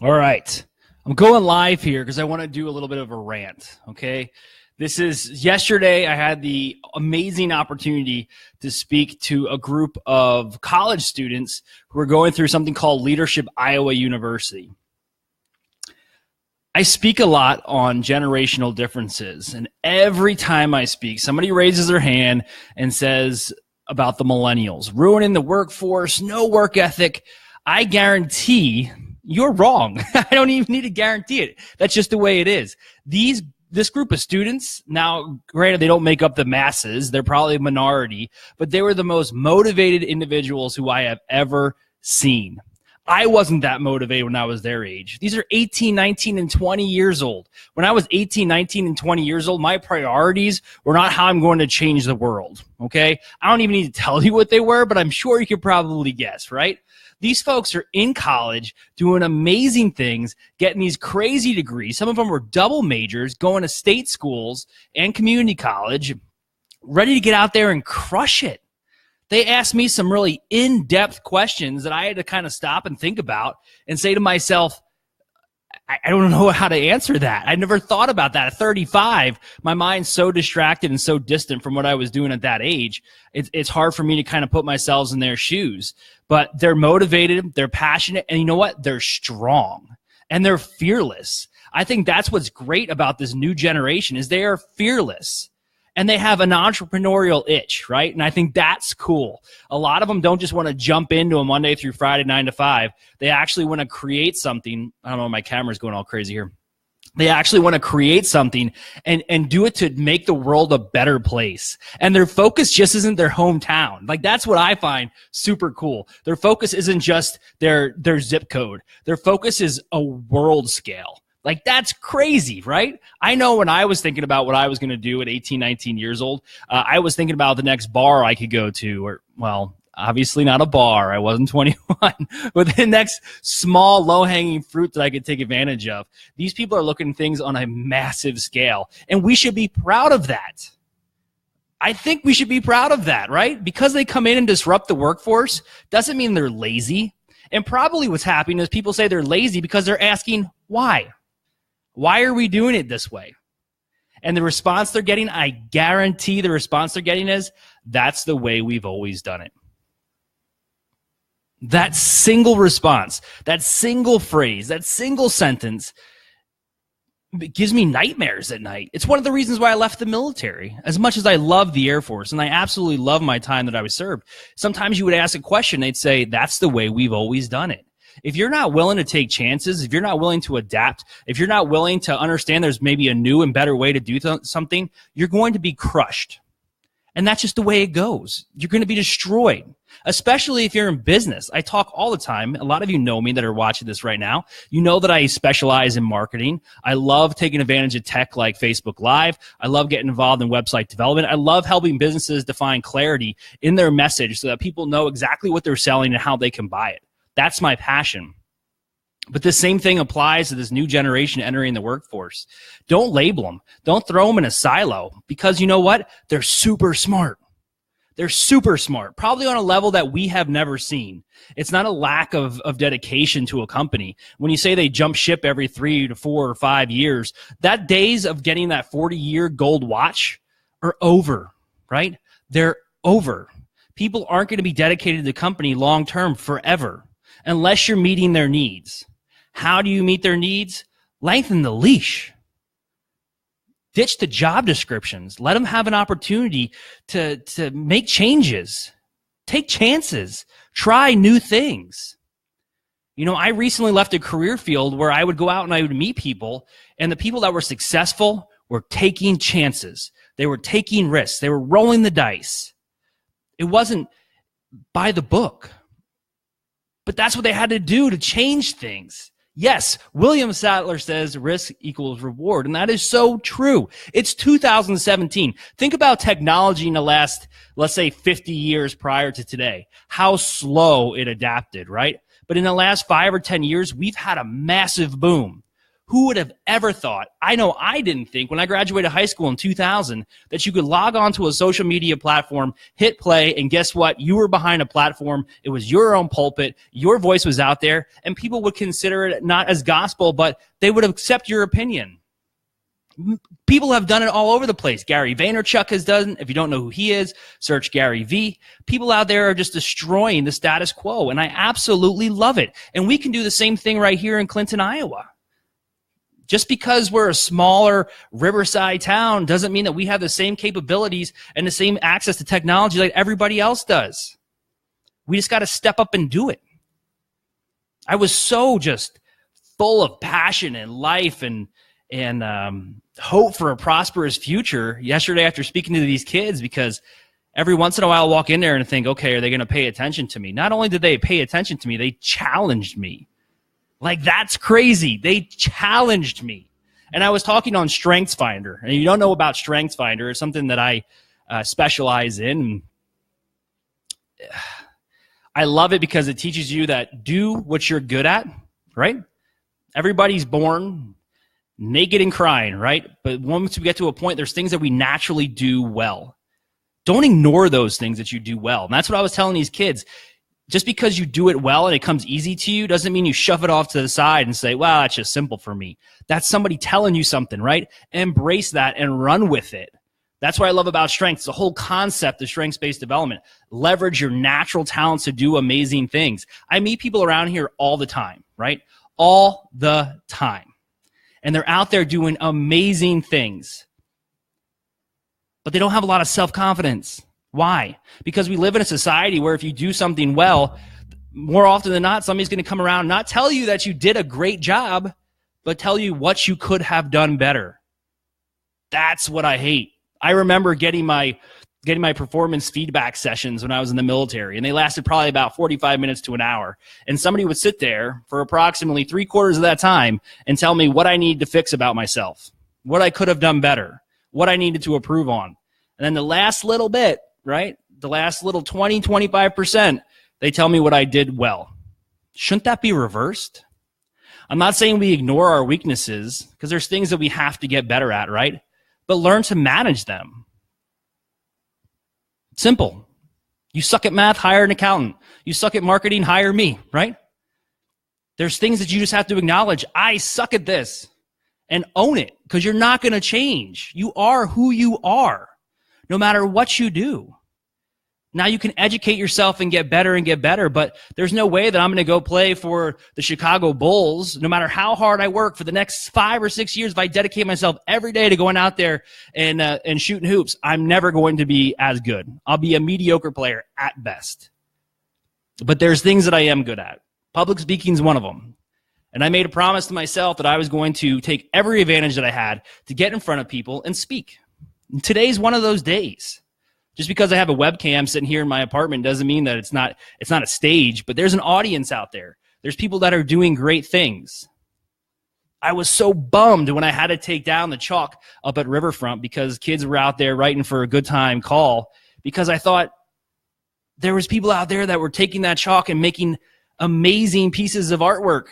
All right. I'm going live here because I want to do a little bit of a rant, okay? This is yesterday. I had the amazing opportunity to speak to a group of college students who are going through something called Clinton+Iowa University. I speak a lot on generational differences, and every time I speak, somebody raises their hand and says about the millennials, ruining the workforce, no work ethic. I guarantee you're wrong. I don't even need to guarantee it. That's just the way it is. This group of students, now granted they don't make up the masses, they're probably a minority, but they were the most motivated individuals who I have ever seen. I wasn't that motivated when I was their age. These are 18, 19, and 20 years old. When I was 18, 19, and 20 years old, my priorities were not how I'm going to change the world, okay? I don't even need to tell you what they were, but I'm sure you could probably guess, right? These folks are in college doing amazing things, getting these crazy degrees. Some of them were double majors, going to state schools and community college, ready to get out there and crush it. They asked me some really in-depth questions that I had to kind of stop and think about and say to myself, I don't know how to answer that. I never thought about that. At 35, my mind's so distracted and so distant from what I was doing at that age. It's hard for me to kind of put myself in their shoes. But they're motivated, they're passionate, and you know what? They're strong and they're fearless. I think that's what's great about this new generation is they are fearless. And they have an entrepreneurial itch, right? And I think that's cool. A lot of them don't just want to jump into a Monday through Friday, 9 to 5. They actually want to create something. I don't know, my camera's going all crazy here. They actually want to create something and do it to make the world a better place. And their focus just isn't their hometown. Like, that's what I find super cool. Their focus isn't just their zip code. Their focus is a world scale. Like, that's crazy, right? I know when I was thinking about what I was going to do at 18, 19 years old, I was thinking about the next bar I could go to, or, well, obviously not a bar. I wasn't 21, but the next small, low-hanging fruit that I could take advantage of. These people are looking at things on a massive scale, and we should be proud of that. I think we should be proud of that, right? Because they come in and disrupt the workforce doesn't mean they're lazy. And probably what's happening is people say they're lazy because they're asking why. Why are we doing it this way? And the response they're getting, I guarantee the response they're getting is, that's the way we've always done it. That single response, that single phrase, that single sentence, it gives me nightmares at night. It's one of the reasons why I left the military. As much as I love the Air Force, and I absolutely love my time that I was served, sometimes you would ask a question, they'd say, that's the way we've always done it. If you're not willing to take chances, if you're not willing to adapt, if you're not willing to understand there's maybe a new and better way to do something, you're going to be crushed. And that's just the way it goes. You're going to be destroyed, especially if you're in business. I talk all the time. A lot of you know me that are watching this right now. You know that I specialize in marketing. I love taking advantage of tech like Facebook Live. I love getting involved in website development. I love helping businesses define clarity in their message so that people know exactly what they're selling and how they can buy it. That's my passion. But the same thing applies to this new generation entering the workforce. Don't label them. Don't throw them in a silo, because you know what? They're super smart. They're super smart, probably on a level that we have never seen. It's not a lack of dedication to a company. When you say they jump ship every 3 to 4 or 5 years, that days of getting that 40-year gold watch are over, right? They're over. People aren't going to be dedicated to the company long-term forever, unless you're meeting their needs. How do you meet their needs? Lengthen the leash. Ditch the job descriptions. Let them have an opportunity to make changes. Take chances. Try new things. You know, I recently left a career field where I would go out and I would meet people, and the people that were successful were taking chances. They were taking risks. They were rolling the dice. It wasn't by the book. But that's what they had to do to change things. Yes, William Sadler says risk equals reward, and that is so true. It's 2017. Think about technology in the last, let's say, 50 years prior to today, how slow it adapted, right? But in the last 5 or 10 years, we've had a massive boom. Who would have ever thought? I know I didn't think when I graduated high school in 2000 that you could log on to a social media platform, hit play, and guess what? You were behind a platform. It was your own pulpit. Your voice was out there, and people would consider it not as gospel, but they would accept your opinion. People have done it all over the place. Gary Vaynerchuk has done. If you don't know who he is, search Gary V. People out there are just destroying the status quo, and I absolutely love it. And we can do the same thing right here in Clinton, Iowa. Just because we're a smaller riverside town doesn't mean that we have the same capabilities and the same access to technology like everybody else does. We just got to step up and do it. I was so just full of passion and life and hope for a prosperous future yesterday after speaking to these kids, because every once in a while I'll walk in there and think, okay, are they going to pay attention to me? Not only did they pay attention to me, they challenged me. Like, that's crazy. They challenged me. And I was talking on StrengthsFinder. And you don't know about StrengthsFinder. It's something that I specialize in. I love it because it teaches you that do what you're good at, right? Everybody's born naked and crying, right? But once we get to a point, there's things that we naturally do well. Don't ignore those things that you do well. And that's what I was telling these kids. Just because you do it well and it comes easy to you doesn't mean you shove it off to the side and say, well, that's just simple for me. That's somebody telling you something, right? Embrace that and run with it. That's what I love about strengths. The whole concept of strengths-based development. Leverage your natural talents to do amazing things. I meet people around here all the time, right? All the time. And they're out there doing amazing things. But they don't have a lot of self-confidence. Why? Because we live in a society where if you do something well, more often than not, somebody's going to come around and not tell you that you did a great job, but tell you what you could have done better. That's what I hate. I remember getting my performance feedback sessions when I was in the military, and they lasted probably about 45 minutes to an hour. And somebody would sit there for approximately 3/4 of that time and tell me what I needed to fix about myself, what I could have done better, what I needed to improve on. And then the last little bit, right? The last little 20, 25%, they tell me what I did well. Shouldn't that be reversed? I'm not saying we ignore our weaknesses, because there's things that we have to get better at, right? But learn to manage them. Simple. You suck at math, hire an accountant. You suck at marketing, hire me, right? There's things that you just have to acknowledge. I suck at this, and own it, because you're not going to change. You are who you are, no matter what you do. Now you can educate yourself and get better, but there's no way that I'm going to go play for the Chicago Bulls, no matter how hard I work for the next 5 or 6 years. If I dedicate myself every day to going out there and shooting hoops, I'm never going to be as good. I'll be a mediocre player at best. But there's things that I am good at. Public speaking is one of them. And I made a promise to myself that I was going to take every advantage that I had to get in front of people and speak. And today's one of those days. Just because I have a webcam sitting here in my apartment doesn't mean that it's not a stage, but there's an audience out there. There's people that are doing great things. I was so bummed when I had to take down the chalk up at Riverfront because kids were out there writing for a good time call, because I thought there was people out there that were taking that chalk and making amazing pieces of artwork.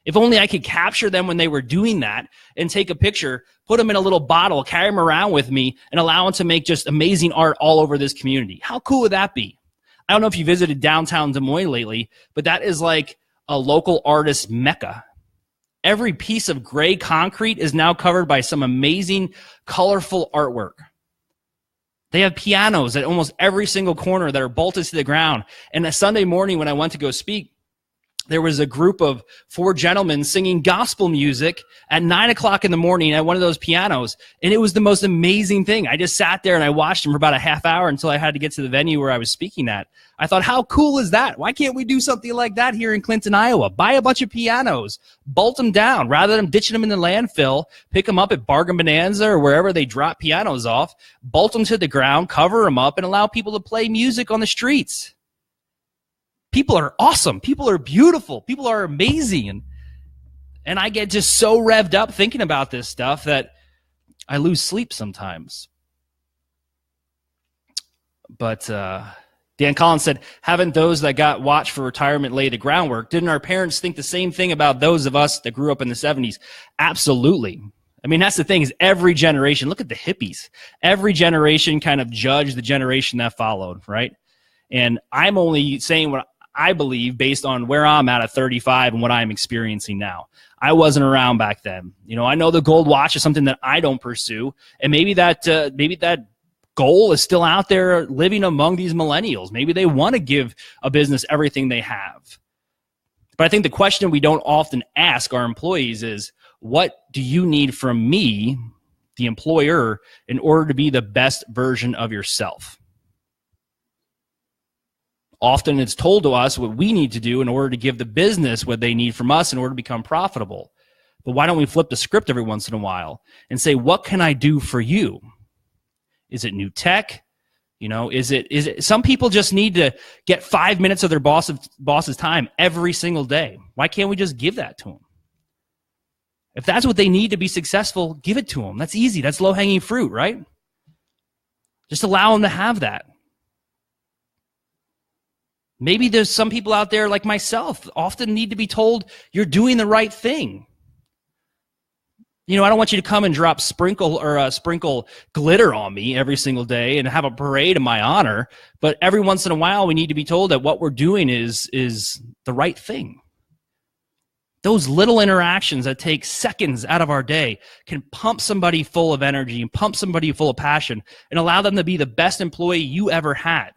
If only I could capture them when they were doing that and take a picture, put them in a little bottle, carry them around with me, and allow them to make just amazing art all over this community. How cool would that be? I don't know if you visited downtown Des Moines lately, but that is like a local artist mecca. Every piece of gray concrete is now covered by some amazing, colorful artwork. They have pianos at almost every single corner that are bolted to the ground. And a Sunday morning when I went to go speak, there was a group of 4 gentlemen singing gospel music at 9 o'clock in the morning at one of those pianos. And it was the most amazing thing. I just sat there and I watched them for about a half hour until I had to get to the venue where I was speaking at. I thought, how cool is that? Why can't we do something like that here in Clinton, Iowa? Buy a bunch of pianos, bolt them down, rather than ditching them in the landfill, pick them up at Bargain Bonanza or wherever they drop pianos off, bolt them to the ground, cover them up, and allow people to play music on the streets. People are awesome. People are beautiful. People are amazing. And I get just so revved up thinking about this stuff that I lose sleep sometimes. But Dan Collins said, haven't those that got watched for retirement lay the groundwork? Didn't our parents think the same thing about those of us that grew up in the 70s? Absolutely. I mean, that's the thing, is every generation, look at the hippies. Every generation kind of judged the generation that followed, right? And I'm only saying what I believe based on where I'm at 35 and what I'm experiencing now. I wasn't around back then. You know, I know the gold watch is something that I don't pursue, and maybe that goal is still out there living among these millennials. Maybe they want to give a business everything they have. But I think the question we don't often ask our employees is, what do you need from me, the employer, in order to be the best version of yourself? Often it's told to us what we need to do in order to give the business what they need from us in order to become profitable. But why don't we flip the script every once in a while and say, what can I do for you? Is it new tech? You know, is it some people just need to get 5 minutes of their boss's time every single day. Why can't we just give that to them? If that's what they need to be successful, give it to them. That's easy. That's low-hanging fruit, right? Just allow them to have that. Maybe there's some people out there like myself often need to be told you're doing the right thing. You know, I don't want you to come and drop sprinkle glitter on me every single day and have a parade in my honor. But every once in a while, we need to be told that what we're doing is the right thing. Those little interactions that take seconds out of our day can pump somebody full of energy and pump somebody full of passion and allow them to be the best employee you ever had.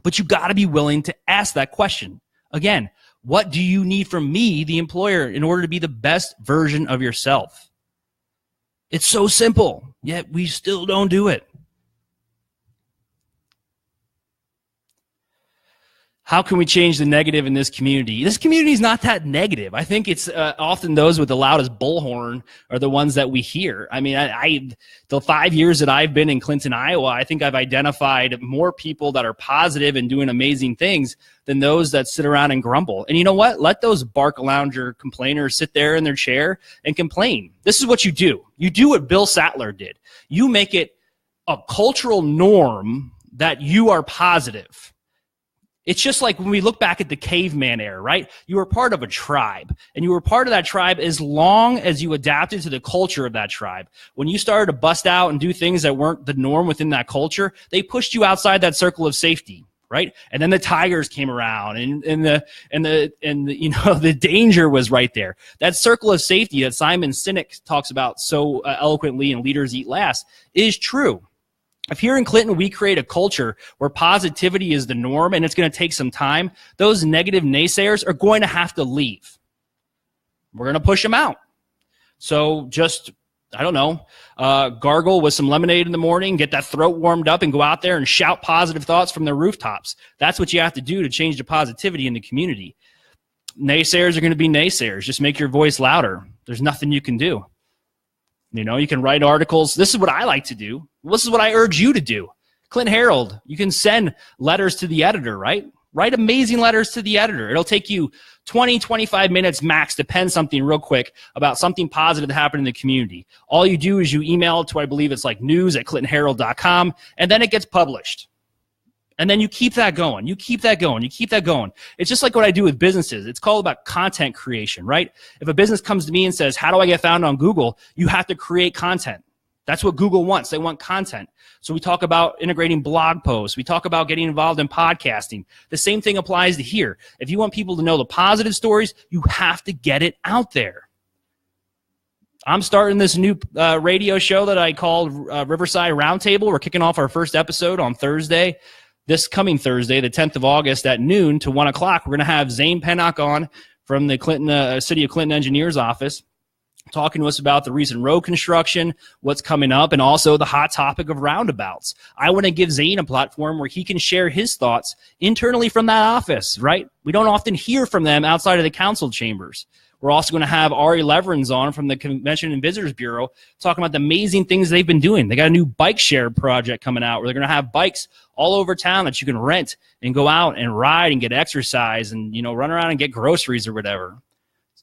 But you got to be willing to ask that question. Again, what do you need from me, the employer, in order to be the best version of yourself? It's so simple, yet we still don't do it. How can we change the negative in this community? This community is not that negative. I think it's often those with the loudest bullhorn are the ones that we hear. I mean, the 5 years that I've been in Clinton, Iowa, I think I've identified more people that are positive and doing amazing things than those that sit around and grumble. And you know what? Let those bark lounger complainers sit there in their chair and complain. This is what you do. You do what Bill Sattler did. You make it a cultural norm that you are positive. It's just like when we look back at the caveman era, right? You were part of a tribe, and you were part of that tribe as long as you adapted to the culture of that tribe. When you started to bust out and do things that weren't the norm within that culture, they pushed you outside that circle of safety, right? And then the tigers came around, and the you know, the danger was right there. That circle of safety that Simon Sinek talks about so eloquently in Leaders Eat Last is true. If here in Clinton we create a culture where positivity is the norm and it's going to take some time, those negative naysayers are going to have to leave. We're going to push them out. So just, I don't know, gargle with some lemonade in the morning, get that throat warmed up, and go out there and shout positive thoughts from the rooftops. That's what you have to do to change the positivity in the community. Naysayers are going to be naysayers. Just make your voice louder. There's nothing you can do. You know, you can write articles. This is what I like to do. This is what I urge you to do. Clinton Herald, you can send letters to the editor, right? Write amazing letters to the editor. It'll take you 20, 25 minutes max to pen something real quick about something positive that happened in the community. All you do is you email it to, I believe it's like news@clintonherald.com, and then it gets published. And then you keep that going. You keep that going. You keep that going. It's just like what I do with businesses. It's called about content creation, right? If a business comes to me and says, how do I get found on Google? You have to create content. That's what Google wants. They want content. So we talk about integrating blog posts. We talk about getting involved in podcasting. The same thing applies to here. If you want people to know the positive stories, you have to get it out there. I'm starting this new radio show that I called Riverside Roundtable. We're kicking off our first episode on Thursday. This coming Thursday, the 10th of August at noon to 1 o'clock, we're going to have Zane Pennock on from the City of Clinton Engineers Office, talking to us about the recent road construction, what's coming up, and also the hot topic of roundabouts. I want to give Zane a platform where he can share his thoughts internally from that office, right? We don't often hear from them outside of the council chambers. We're also going to have Ari Leverins on from the Convention and Visitors Bureau talking about the amazing things they've been doing. They got a new bike share project coming out where they're going to have bikes all over town that you can rent and go out and ride and get exercise and, you know, run around and get groceries or whatever.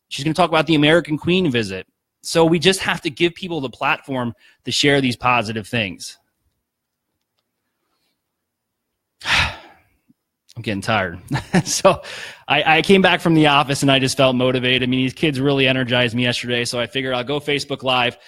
She's going to talk about the American Queen visit. So we just have to give people the platform to share these positive things. I'm getting tired. So I came back from the office and I just felt motivated. I mean, these kids really energized me yesterday. So I figured I'll go Facebook Live,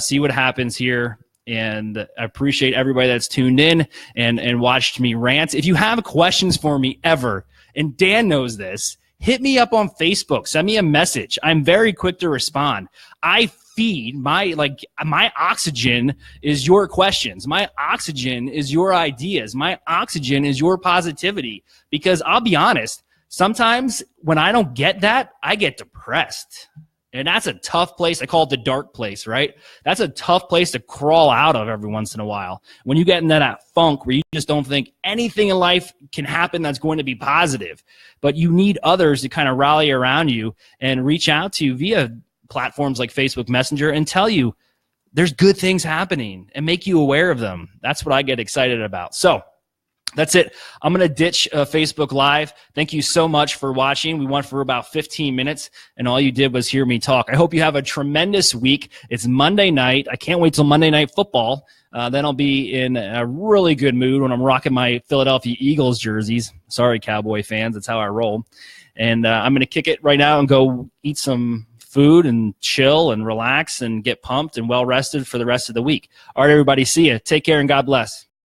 see what happens here. And I appreciate everybody that's tuned in and watched me rant. If you have questions for me ever, and Dan knows this, hit me up on Facebook. Send me a message. I'm very quick to respond. I feed my oxygen is your questions. My oxygen is your ideas. My oxygen is your positivity. Because I'll be honest, sometimes when I don't get that, I get depressed. And that's a tough place. I call it the dark place, right? That's a tough place to crawl out of every once in a while. When you get into that funk where you just don't think anything in life can happen that's going to be positive. But you need others to kind of rally around you and reach out to you via platforms like Facebook Messenger and tell you there's good things happening and make you aware of them. That's what I get excited about. So that's it. I'm going to ditch Facebook Live. Thank you so much for watching. We went for about 15 minutes, and all you did was hear me talk. I hope you have a tremendous week. It's Monday night. I can't wait till Monday Night Football. Then I'll be in a really good mood when I'm rocking my Philadelphia Eagles jerseys. Sorry, Cowboy fans. That's how I roll. And I'm going to kick it right now and go eat some food and chill and relax and get pumped and well-rested for the rest of the week. All right, everybody. See you. Take care and God bless.